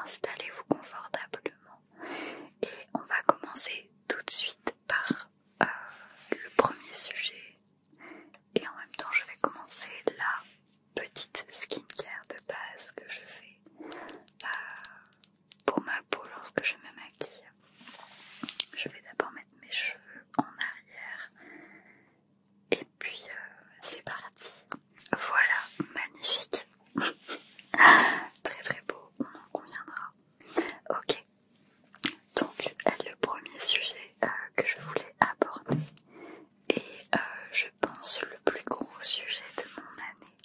installez-vous confortablement et on va commencer tout de suite par le premier sujet et en même temps je vais commencer la petite skincare de base que je fais pour ma peau lorsque je me maquille. Je vais d'abord mettre mes cheveux en arrière et puis c'est parti. Voilà, magnifique. Très très beau, on en conviendra. Ok, donc le premier sujet que je voulais aborder et je pense le plus gros sujet de mon année.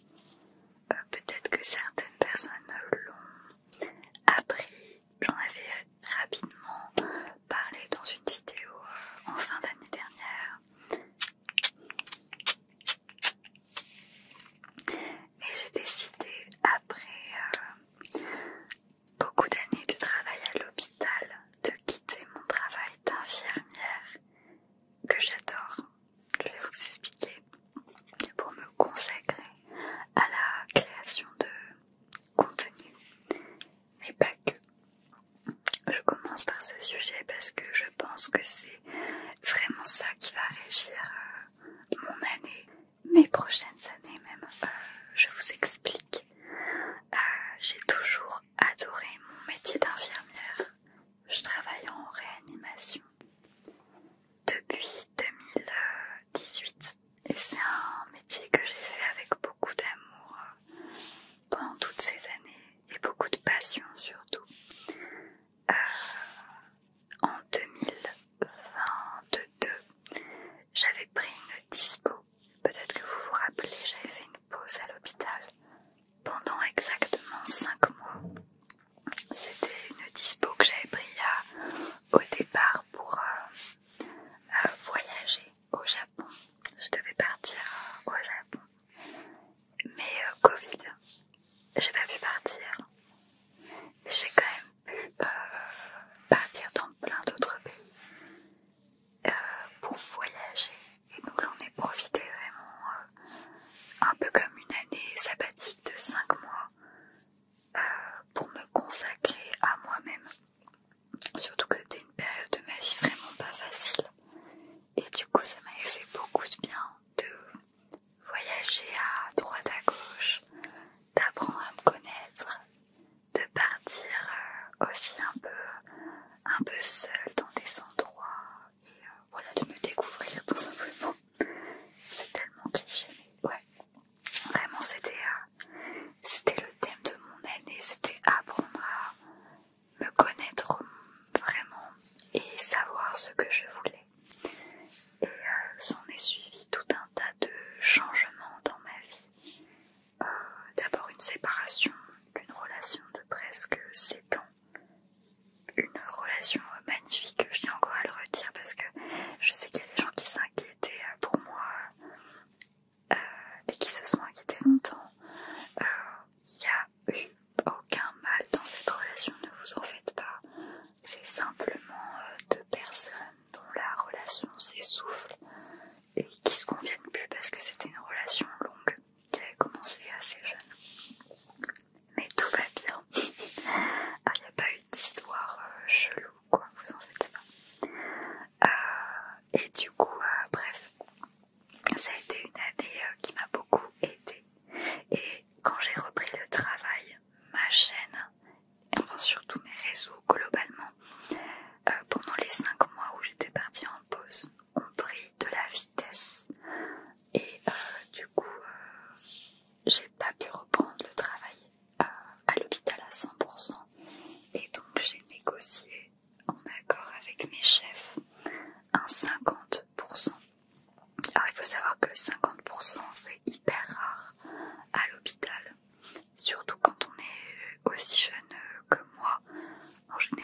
Peut-être que certaines personnes l'ont appris, j'en avais rapidement parlé dans une vidéo en fin d'année dernière. Mais j'ai décidé après beaucoup d'années de travail à l'hôpital de quitter mon travail d'infirmière que j'adore. Je vais vous expliquer, pour me consacrer à la création de contenu, mais pas que. Je commence par ce sujet parce que je pense que c'est vraiment ça qui va régir mon année, mes prochaines années même. Je vous explique. J'ai toujours adoré mon métier d'infirmière. Je travaille en réanimation depuis 2018 et c'est un métier que j'ai fait avec beaucoup d'amour pendant toutes ces années et beaucoup de passion surtout. En 2022, j'avais pris une dispo. Peut-être que vous vous rappelez, j'avais fait une pause à l'hôpital pendant exactement 5 mois. C'était une dispo que j'avais pris au départ pour voyager au Japon. Je devais partir au Japon. Mais Covid, j'ai pas pu partir. J'ai quand même pu partir dans plein d'autres pays pour voyager. Et donc j'en ai profité vraiment un peu comme une année sabbatique de 5 mois pour me consacrer à moi-même. Surtout que c'était une période de ma vie vraiment pas facile. Et du coup ça m'avait fait beaucoup de bien de voyager à droite à gauche, d'apprendre à me connaître, de partir aussi un peu seule dans des endroits et voilà, de me découvrir tout simplement. C'est tellement cliché, mais ouais, vraiment c'était le thème de mon année, c'était apprendre à me connaître vraiment et savoir ce que je voulais. Et s'en est suivi tout un tas de changements dans ma vie. D'abord une séparation d'une relation de presque 7 ans. Une relation magnifique, je tiens encore à le redire parce que je sais qu'il y a des gens qui s'inquiétaient pour moi et qui se sont inquiétés longtemps. Il n'y a eu aucun mal dans cette relation, ne vous en faites pas. C'est simplement deux personnes dont la relation s'essouffle et qui se conviennent plus parce que c'était une relation longue qui avait commencé assez jeune. Mais tout va bien. Il n'y a pas eu d'histoire chelou, quoi, vous en faites pas. Et du coup, bref, ça a été une année qui m'a beaucoup aidée. Et quand j'ai repris le travail, ma chaîne, et enfin surtout mes réseaux globalement, pendant les 5 mois où j'étais partie en pause, ont pris de la vitesse. Et du coup, j'ai pas pu reprendre le travail à l'hôpital à 100%. Et donc j'ai négocié en accord avec mes chefs un 50%. Alors il faut savoir que le 50% c'est hyper rare à l'hôpital, surtout quand on est aussi jeune que moi. En général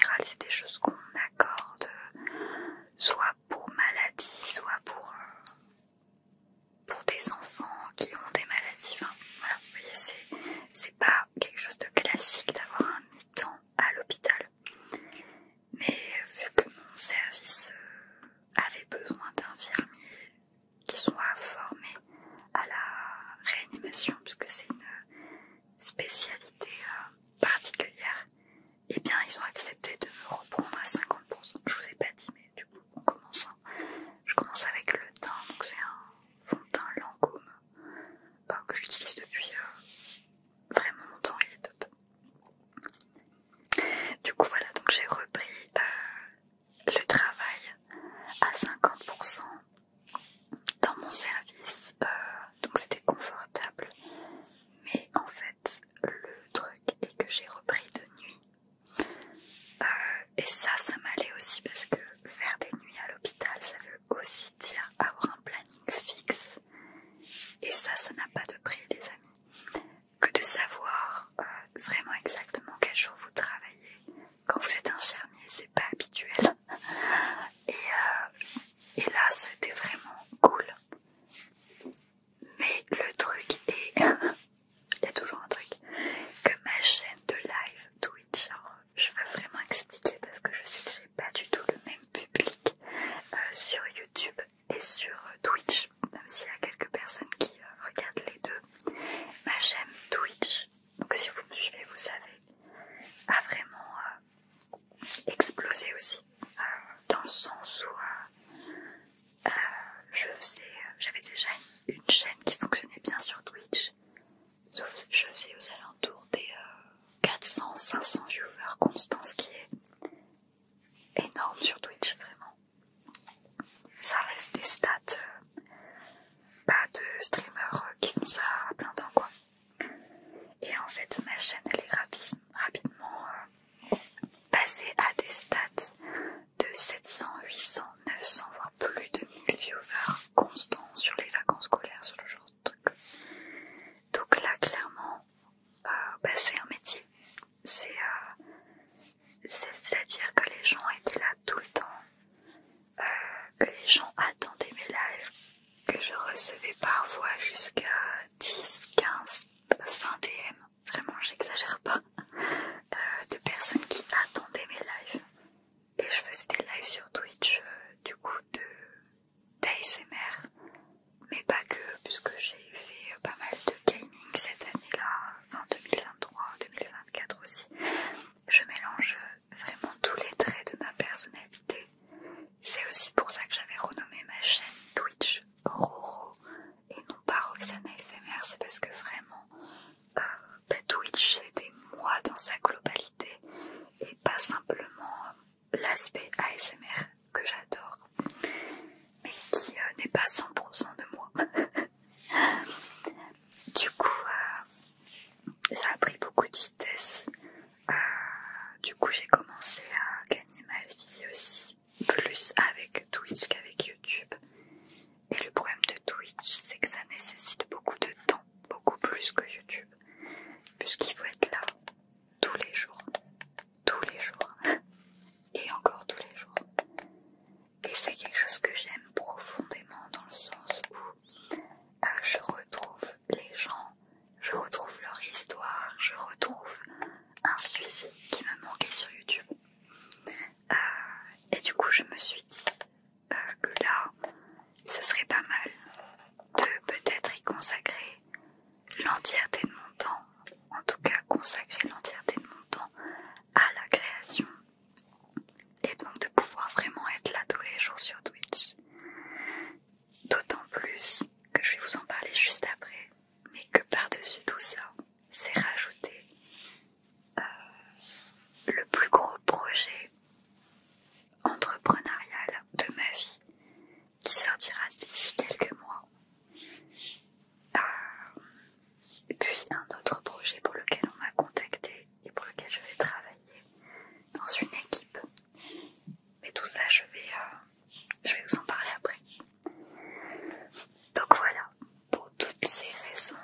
viewers constants, ce qui est énorme sur Twitch, vraiment. Ça reste des stats de streamers qui font ça à plein temps, quoi. Et en fait, ma chaîne, elle est rapidement passée à des stats de 700, 800, 900, voire plus de 1000 viewers constants sur les vacances scolaires, sur le genre de truc. Donc là, clairement, c'est un métier. C'est-à-dire que les gens étaient là tout le temps, que les gens attendaient mes lives, que je recevais parfois jusqu'à 10, 15, 20 DM, vraiment j'exagère pas, de personnes qui attendaient mes lives. Et je faisais des lives sur Twitch, du coup d'ASMR, mais pas que, puisque j'ai fait pas mal de gaming cette année-là, enfin 2023, 2024 aussi. Je mélange vraiment tous les traits de ma personnalité. C'est aussi pour ça que j'avais renommé ma chaîne Twitch Roro et non pas Roxane ASMR, c'est parce que vraiment Twitch c'était moi dans sa globalité et pas simplement l'aspect ASMR que j'adore, mais qui n'est pas 100% de moi. Du coup, ça a pris beaucoup de vitesse. Du coup, j'ai commencé à gagner ma vie aussi, plus avec Twitch qu'avec YouTube. Et le problème de Twitch, c'est que ça nécessite beaucoup de temps, beaucoup plus que YouTube, puisqu'il faut être là tous les jours, et encore tous les jours. Et c'est quelque chose que j'aime profondément dans le sens où je retrouve les gens, je retrouve leur histoire, je retrouve un suivi qui me manquait sur YouTube. Et du coup je me suis dit que là ce serait pas mal de peut-être y consacrer l'entièreté de mon temps, en tout cas consacrer l'entièreté de mon temps à la création, et donc de pouvoir vraiment être là tous les jours sur Twitch. D'autant plus que je vais vous en parler juste après, mais que par-dessus tout ça, c'est rajouter le plus gros projet entrepreneurial de ma vie qui sortira d'ici quelques mois. Et puis un autre projet pour lequel on m'a contacté et pour lequel je vais travailler dans une équipe. Mais tout ça, je vais vous en parler après. Donc voilà, pour toutes ces raisons,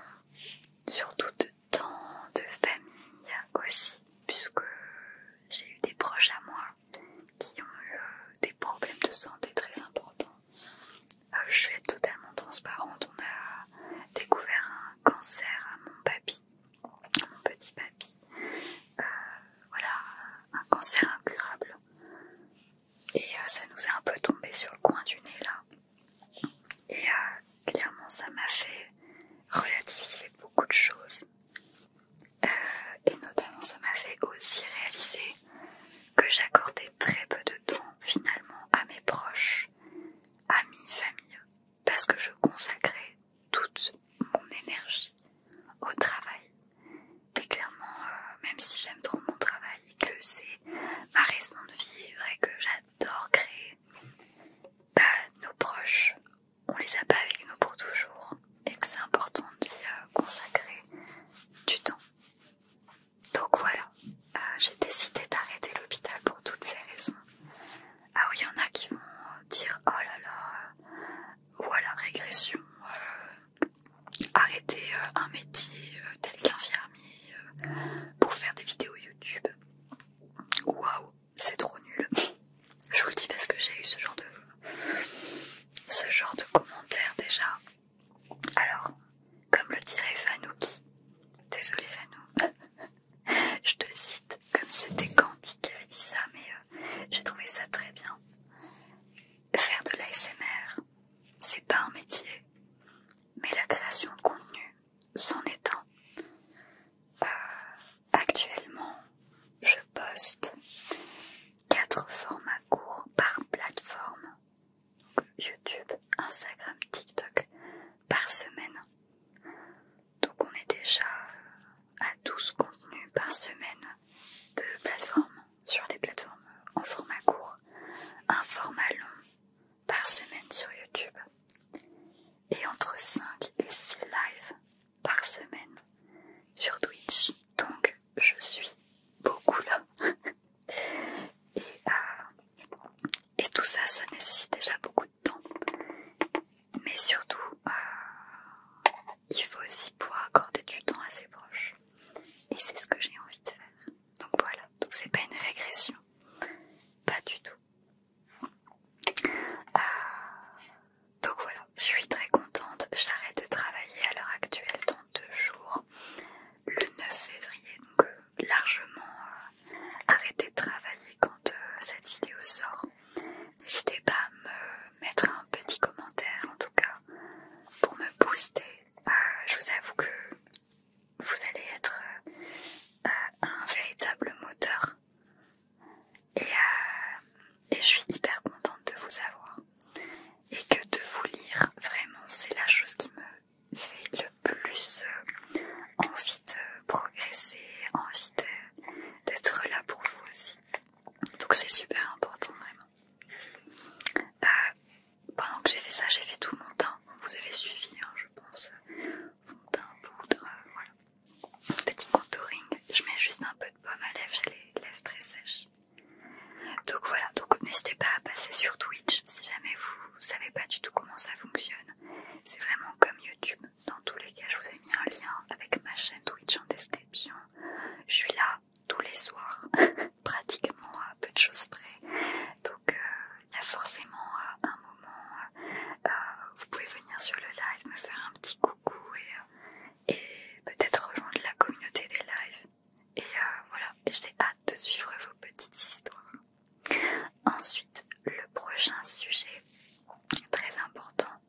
surtout de temps, de famille aussi, puisque j'ai eu des proches à moi qui ont eu des problèmes de santé très importants. Je vais être totalement transparente, on a découvert un cancer à mon papy, mon petit papy. Voilà, un cancer incurable. Et ça nous est un peu tombé sur le coin du nez là. Et clairement ça m'a fait relativiser beaucoup de choses. Et notamment ça m'a fait aussi réaliser que j'accordais très peu de temps finalement à mes proches, amis, famille, parce que je consacrais toute mon énergie au travail. Et clairement, même si j'aime trop mon travail et que c'est ma raison de vivre et que j'adore créer, nos proches, on les a pas avec nous pour toujours et que c'est important de y consacrer du temps. Donc voilà, j'ai décidé d'arrêter l'hôpital pour toutes ces raisons. Alors il y en a qui vont dire oh là là, voilà régression, arrêter un métier tel qu'infirmier pour faire des vidéos YouTube. Waouh, c'est trop nul. Je vous le dis parce que j'ai eu ce genre de commentaires déjà. Alors, comme le dirait Fanouki, désolé Fanou, je te cite comme c'était Gandhi qui avait dit ça, mais j'ai trouvé ça très bien. Faire de l'ASMR, c'est pas un métier, mais la création de contenu, c'en est un. Actuellement, je poste 4 formats courts par plateforme, donc YouTube, Instagram, TikTok, par semaine. Donc on est déjà à 12 contenus par semaine de plateformes Donc c'est super important vraiment. Pendant que j'ai fait ça, j'ai fait tout mon teint. Vous avez suivi, hein, je pense. Fond de teint, poudre, voilà. Petit contouring. Je mets juste un peu de baume à lèvres, j'ai les lèvres très sèches. Donc voilà, donc n'hésitez pas à passer sur Twitch si jamais vous savez pas du tout comment ça fonctionne. C'est vraiment comme YouTube. Dans tous les cas, je vous ai mis un lien avec ma chaîne Twitch en description. Je suis là tous les soirs, pratiquement à peu de choses près. Donc il y a forcément un moment, vous pouvez venir sur le live, me faire un petit coucou et peut-être rejoindre la communauté des lives. Et voilà, j'ai hâte de suivre vos petites histoires. Ensuite, le prochain sujet très important,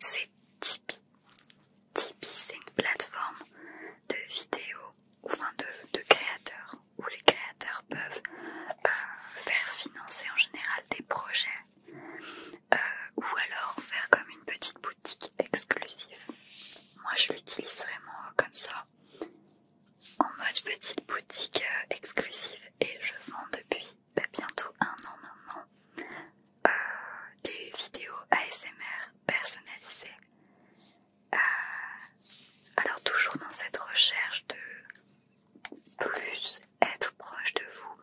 c'est Tipeee. Tipeee, c'est une plateforme de vidéos, ou enfin de créateurs, où les créateurs peuvent faire financer en général des projets, ou alors faire comme une petite boutique exclusive. Moi je l'utilise vraiment comme ça, en mode petite boutique exclusive, et je vends depuis bientôt 1 an maintenant des vidéos ASMR personnalisées. Alors toujours dans cette recherche de plus être proche de vous,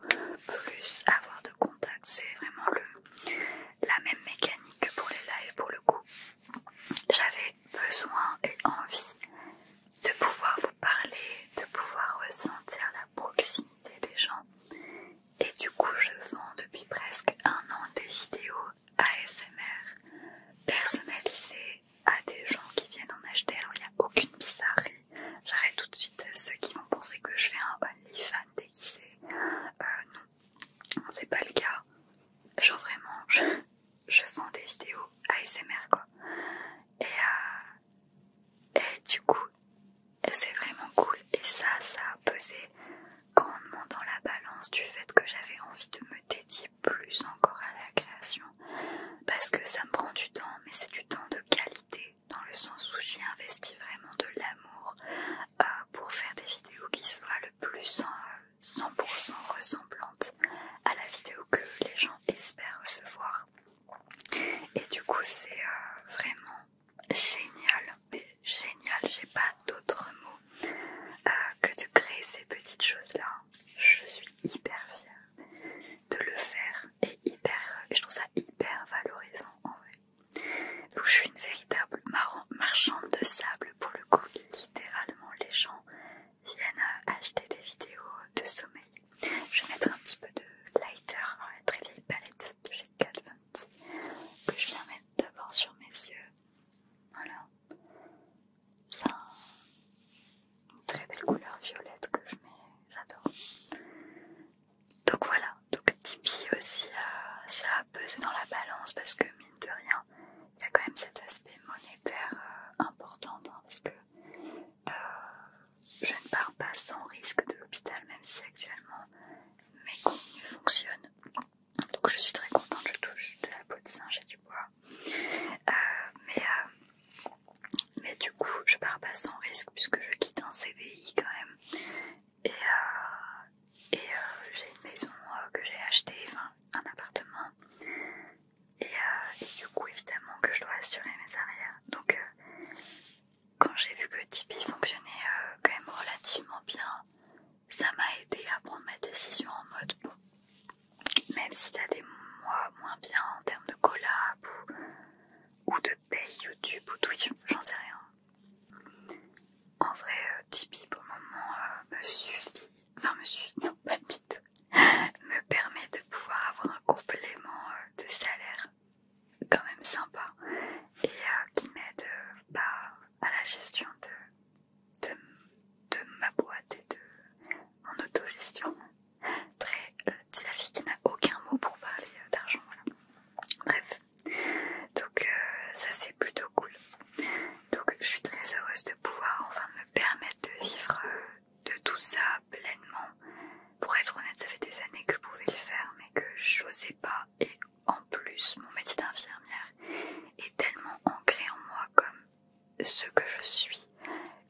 plus avoir de contact, c'est vraiment la même mécanique que pour les lives pour le coup. J'avais besoin et envie de pouvoir vous parler, de pouvoir ressentir la proximité des gens. Et du coup, je vends depuis presque 1 an des vidéos ASMR personnalisées à des gens qui viennent en acheter. Alors, il n'y a aucune bizarrerie. J'arrête tout de suite ceux qui vont penser que je fais un OnlyFans déguisé. Non, c'est pas le cas. Genre vraiment, je vends des vidéos ASMR quoi. Et du coup, c'est vraiment cool. Et ça a pesé grandement dans la balance du fait que j'avais envie de me dédier plus encore à la création. Parce que ça me prend du temps, mais c'est du temps de qualité, dans le sens où j'y investis vraiment de l'amour pour faire des vidéos qui soient le plus 100% ressemblantes à la vidéo que les gens espèrent recevoir. Et du coup c'est vraiment génial, mais génial, j'ai pas d'autres mots que de créer ces petites choses là. Je suis hyper fière de le faire et je trouve ça hyper valorisant en vrai. Donc je suis une véritable marchande de sable pour le coup, littéralement les gens viennent acheter des vidéos de sommeil. Je vais mettre un petit peu de lighter, une très vieille palette de chez Kat Von D que je viens mettre d'abord sur mes yeux. Voilà, c'est une très belle couleur violette que je mets, j'adore. Donc voilà, donc Tipeee aussi, ça a pesé dans la balance parce que mine de rien, il y a quand même cet aspect monétaire important, hein, parce que je ne pars pas sans risque de l'hôpital, même si actuellement mes contenus fonctionnent. Donc je suis très contente, je touche de la peau de singe et du bois. Mais du coup, je pars pas sans risque puisque je quitte un CDI quand même. Et j'ai une maison que j'ai achetée, enfin un appartement. Et du coup, évidemment que je dois assurer mes arrières. Donc quand j'ai vu que Tipeee fonctionnait quand même relativement bien, ça m'a aidé à prendre ma décision en mode bon, même si t'as des mois moins bien en termes de collab ou de paye YouTube ou Twitch, j'en sais rien. En vrai, Tipeee pour le moment me suffit, non pas du tout, me permet de pouvoir avoir un complément de salaire quand même sympa et qui m'aide à la gestion de ma boîte et de mon autogestion. C'est la fille qui n'a aucun mot pour parler d'argent, voilà. Bref, donc ça c'est plutôt cool. Donc je suis très heureuse de pouvoir enfin me permettre de vivre de tout ça pleinement. Pour être honnête, ça fait des années que je pouvais le faire mais que j'osais pas, et en plus mon métier d'infirmière est tellement ancré en moi comme ce que je suis,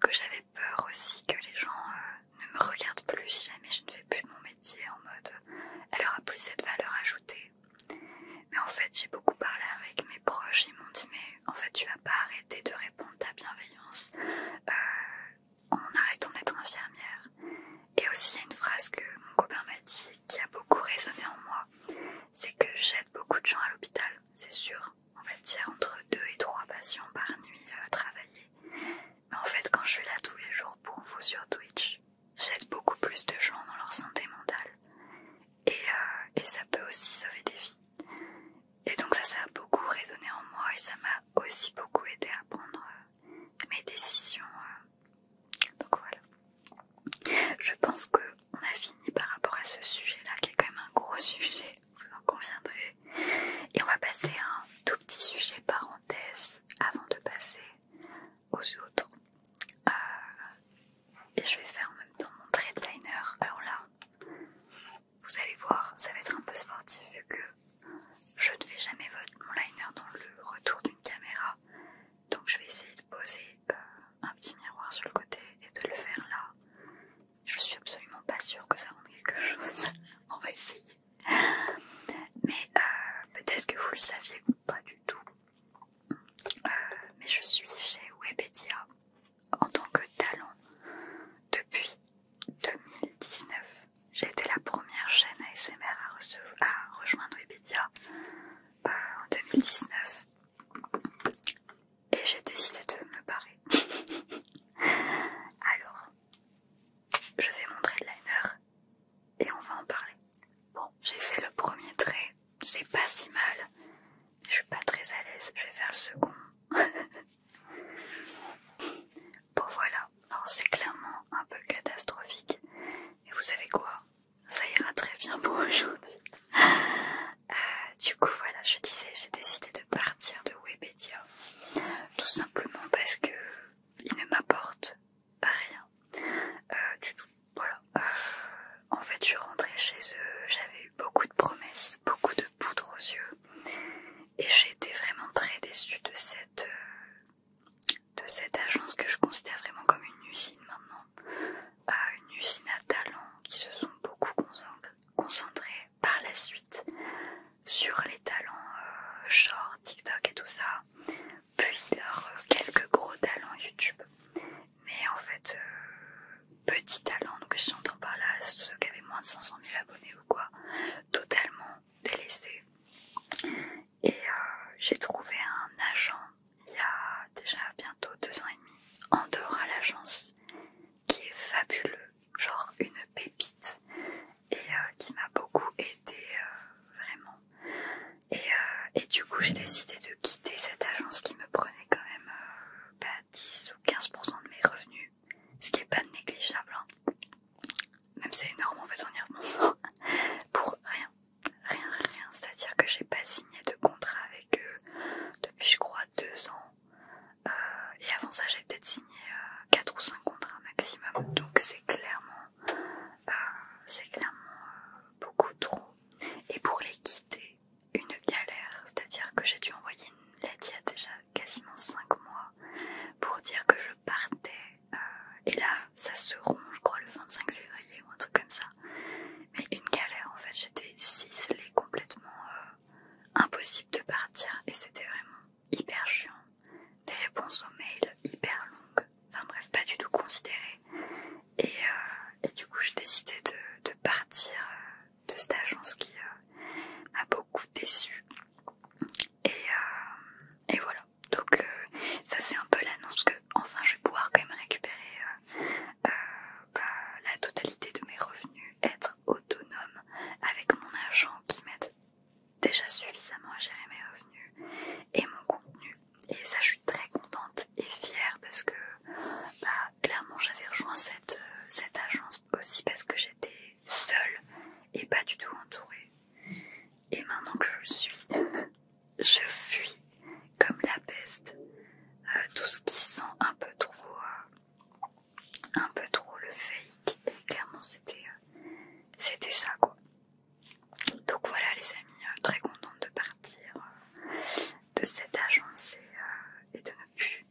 que j'avais peur aussi que les gens ne me regardent plus si jamais je ne fais plus mon métier, en mode elle aura plus cette valeur sujet, vous en conviendrez. Et on va passer à un tout petit sujet parenthèse avant de passer aux autres. Et je vais faire en même temps mon trait de liner. Alors là, vous allez voir, ça va être un peu sportif vu que je ne fais jamais mon liner dans le retour d'une caméra. Donc je vais essayer de poser un petit miroir sur le côté et de le faire là. Je suis absolument pas sûre que ça rende quelque chose. On va essayer. Mais peut-être que vous le saviez ou pas du tout. Mais je suis chez Webedia en tant que talent depuis 2019. J'ai été la première chaîne ASMR à rejoindre Webedia en 2019. Et j'ai décidé de me barrer. Alors, je vais montrer le liner et on va en parler. Bon, j'ai fait le premier trait, c'est pas si mal. Je suis pas très à l'aise, je vais faire le second. Bon voilà, c'est clairement un peu catastrophique. Et vous savez quoi? Ça ira très bien pour aujourd'hui. Du coup voilà, je disais, j'ai décidé de partir de Webedia. Tout simplement parce que il ne m'apporte rien du tout. Voilà. En fait, je suis rentrée chez eux, j'avais eu beaucoup de promesses, beaucoup de poudre aux yeux. Et j'ai été vraiment très déçue de cette agence que je considère vraiment comme une usine maintenant. Une usine à talents qui se sont beaucoup concentrés par la suite sur les talents genre TikTok et tout ça, puis leurs quelques gros talents YouTube. Mais en fait, petits talents, donc si j'entends par là ceux qui avaient moins de 500 000 abonnés ou quoi, totalement délaissés. Et j'ai trouvé un agent il y a déjà bientôt 2 ans et demi en dehors à l'agence qui est fabuleux, genre une pépite et qui m'a beaucoup aidé vraiment. Et du coup j'ai décidé de quitter cette agence qui me prenait quand même 10 ou 15% de mes revenus, ce qui est pas négligeable, hein. Même c'est énorme en fait en y repensant, pour rien, c'est-à-dire que j'ai pas signé de contrat avec eux depuis je crois 2 ans, et avant ça j'ai peut-être signé 4 ou 5 contrats maximum, donc c'est clairement beaucoup trop. Et pour les quitter, une galère, c'est-à-dire que j'ai dû envoyer une lettre il y a déjà quasiment 5 mois pour dire que je partais, et là ça se rompt je crois le 25 février ou un truc comme ça. Mais une galère en fait, j'étais ciselée complètement, impossible de partir et c'était vraiment hyper chiant. Des réponses aux mails hyper longues, enfin bref, pas du tout considérées. Et du coup j'ai décidé de partir de cette agence qui m'a beaucoup déçue. Et voilà, donc ça c'est un peu l'annonce que enfin je vais pouvoir quand même récupérer la totalité de mes revenus, être autonome avec mon agent qui m'aide déjà suffisamment à gérer mes revenus et mon contenu. Et ça je suis très contente et fière parce que clairement j'avais rejoint cette agence aussi parce que j'étais seule et pas du tout entourée. Et maintenant que je le suis, je fuis comme la peste tout ce qui sent un peu trop le fake. Et clairement c'était ça quoi. Donc voilà les amis, très contente de partir de cette agence et de ne plus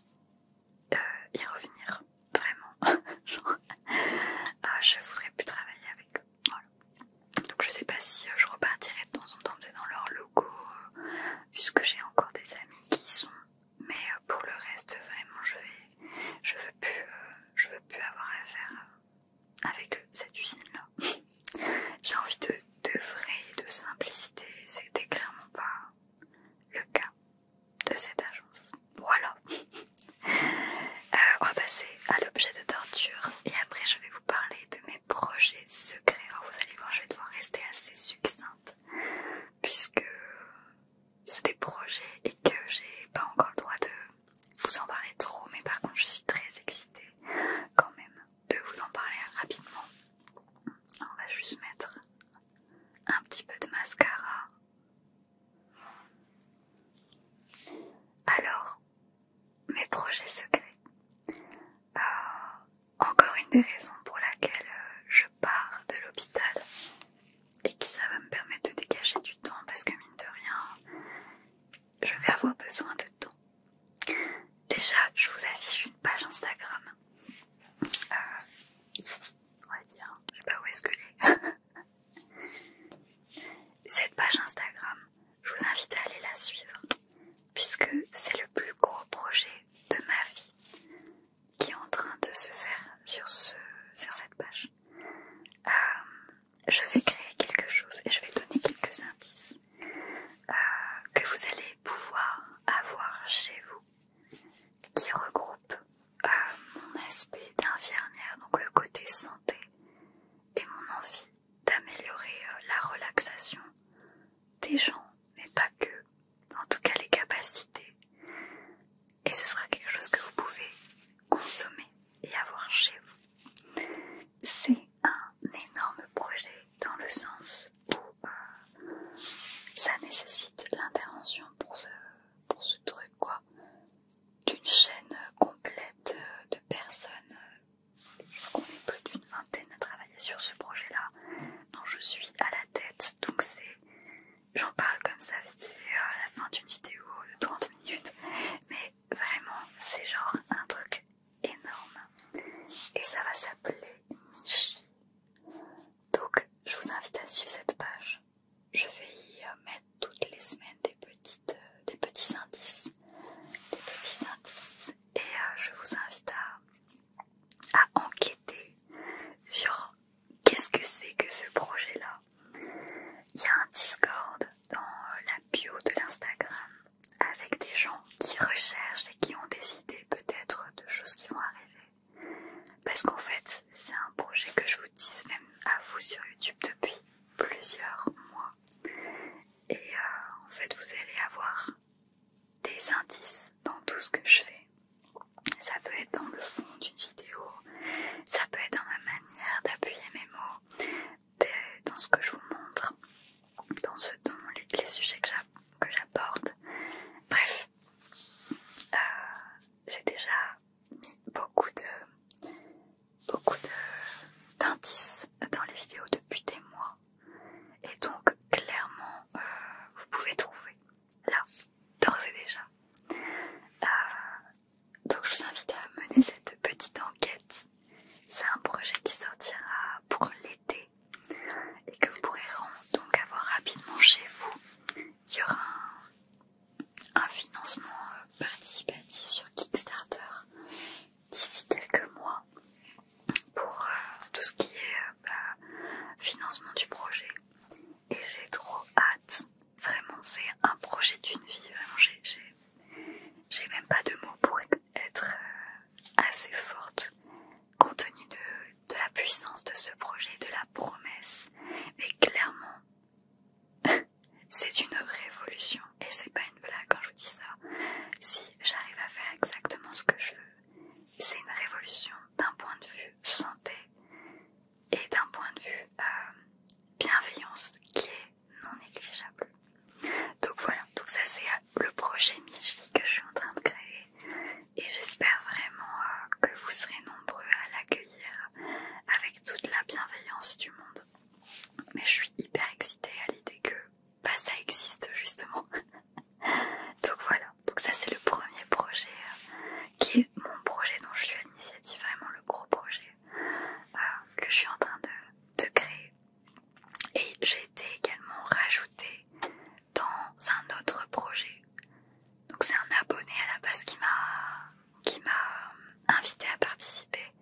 y revenir vraiment. Genre, je voudrais plus travailler avec eux. Voilà. Donc je sais pas si je repartirai de temps en temps dans leur logo, puisque j'ai encore des amis qui y sont. Mais pour le reste, vraiment, je veux plus avoir affaire avec cette usine-là. J'ai envie de vrai et de simplicité. C'était clairement pas le cas de cette agence. Voilà. On va passer à l'objet de torture et après je vais vous parler de mes projets secrets. Alors vous allez voir, je vais devoir rester assez succincte petit peu de mascara. Alors, mes projets secrets. Encore une des raisons pour laquelle je pars de l'hôpital et que ça va me permettre de dégager du temps parce que mine de rien, je vais avoir besoin de temps. Déjà, je vous affiche une page Instagram. Ici, on va dire. Je sais pas où est-ce que cette page Instagram, je vous invite à aller la suivre puisque c'est le plus gros projet de ma vie qui est en train de se faire sur cette page. Je vais créer quelque chose et je vais donner quelques indices que vous allez pouvoir avoir chez vous qui regroupe mon aspect d'infirmière, donc le côté santé et mon envie d'améliorer la relaxation des gens, mais pas que, en tout cas les capacités. Et ce sera quelque chose que vous pouvez consommer et avoir chez vous. C'est un énorme projet dans le sens où ça nécessite l'intervention pour ce truc quoi, d'une chaîne complète de personnes. Je crois qu'on est plus d'une vingtaine à travailler sur ce projet-là, dont je suis à la tête, donc j'en parle comme ça vite fait à la fin d'une vidéo de 30 minutes, mais vraiment c'est genre un truc énorme et ça va s'appeler Michi. Donc je vous invite à suivre cette page. Je vais y mettre toutes les semaines des petits indices et je vous invite à enquêter sur qu'est-ce que c'est que ce projet-là. Il y a un Discord dans la bio de l'Instagram avec des gens qui recherchent et qui ont des idées peut-être de choses qui vont arriver. Parce qu'en fait, c'est un projet que je vous dis même à vous sur YouTube depuis plusieurs mois. Et en fait, vous allez avoir des indices dans tout ce que je fais. Ça peut être dans le fond d'une vidéo, ça peut être dans ma manière d'appuyer mes mots, dans ce que je vous montre, dans les sujets que j'aborde. Bref, j'ai déjà mis beaucoup d'indices dans les vidéos depuis des mois. Et donc, clairement, vous pouvez trouver là, d'ores et déjà. Donc, je vous invite à mener cette petite enquête. C'est un projet qui sortira pour l'été et que vous pourrez donc avoir rapidement chez vous. Il y aura un financement participatif sur Kickstarter d'ici quelques mois pour tout ce qui est financement du projet. Et j'ai trop hâte. Vraiment, c'est un projet d'une vie. Vraiment, j'ai même pas de mots pour être assez forte compte tenu de la puissance de ce projet, de la promesse. Mais clairement, c'est une révolution. Et c'est pas une blague quand je vous dis ça. Si j'arrive à faire exactement ce que je veux, c'est une révolution d'un point de vue santé et d'un point de vue bienveillance qui est non négligeable. Donc voilà, donc ça c'est le projet Michi que je suis en train de créer et j'espère vraiment que vous serez nombreux à l'accueillir avec toute la bienveillance du monde. Mais je suis hyper excitée à l'idée que ça existe justement. Donc voilà, donc ça c'est le premier projet qui est mon projet dont je suis à l'initiative, vraiment le gros projet que je suis en train de créer. Et j'ai été également rajoutée dans un autre projet. Donc c'est un abonné à la base qui m'a invité à participer.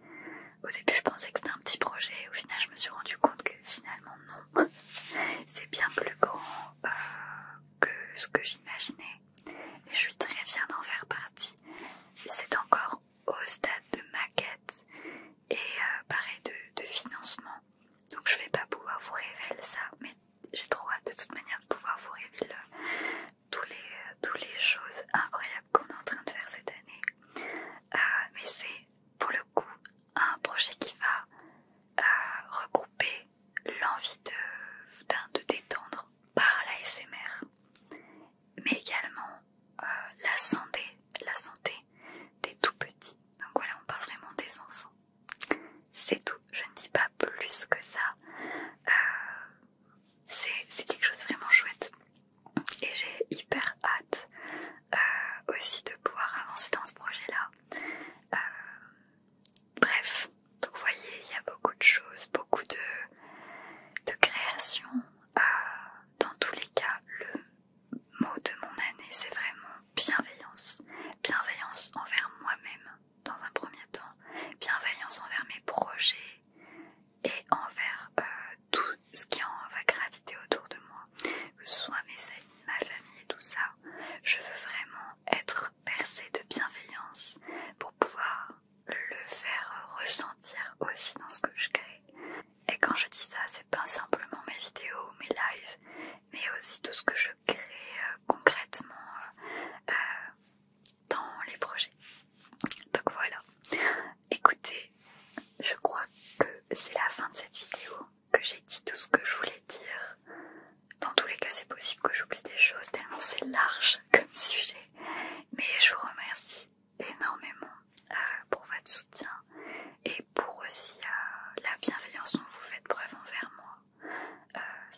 Au début je pensais que c'était un petit projet, au final je me suis rendu compte que finalement non. C'est bien plus grand que ce que j'imaginais. Et je suis très fière d'en faire partie. C'est encore au stade de maquette et pareil de financement. Donc je vais pas pouvoir vous révéler ça, mais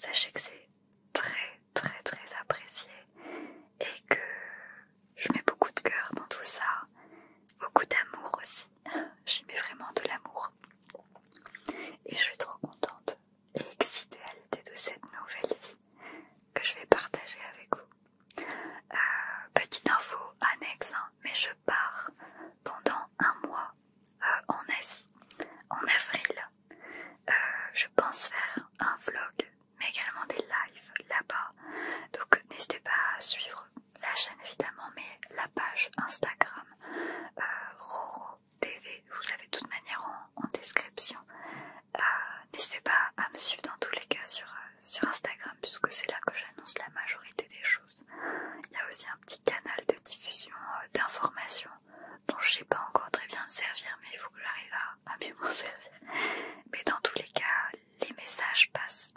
sachez que c'est très très très apprécié et que je mets beaucoup de cœur dans tout ça, beaucoup d'amour aussi, j'y mets vraiment de l'amour et je suis trop contente et excitée à l'idée de cette nouvelle vie que je vais partager avec vous. Petite info annexe, hein, mais je pars pendant un mois en Asie, en avril. Je pense faire un vlog, mais également des lives là-bas. Donc n'hésitez pas à suivre la chaîne évidemment, mais la page Instagram Roro TV, vous avez de toute manière en description. N'hésitez pas à me suivre dans tous les cas sur Instagram, puisque c'est là que j'annonce la majorité des choses. Il y a aussi un petit canal de diffusion d'informations dont je sais pas encore très bien me servir, mais il faut que j'arrive à mieux m'en servir. Mais dans tous les cas, les messages passent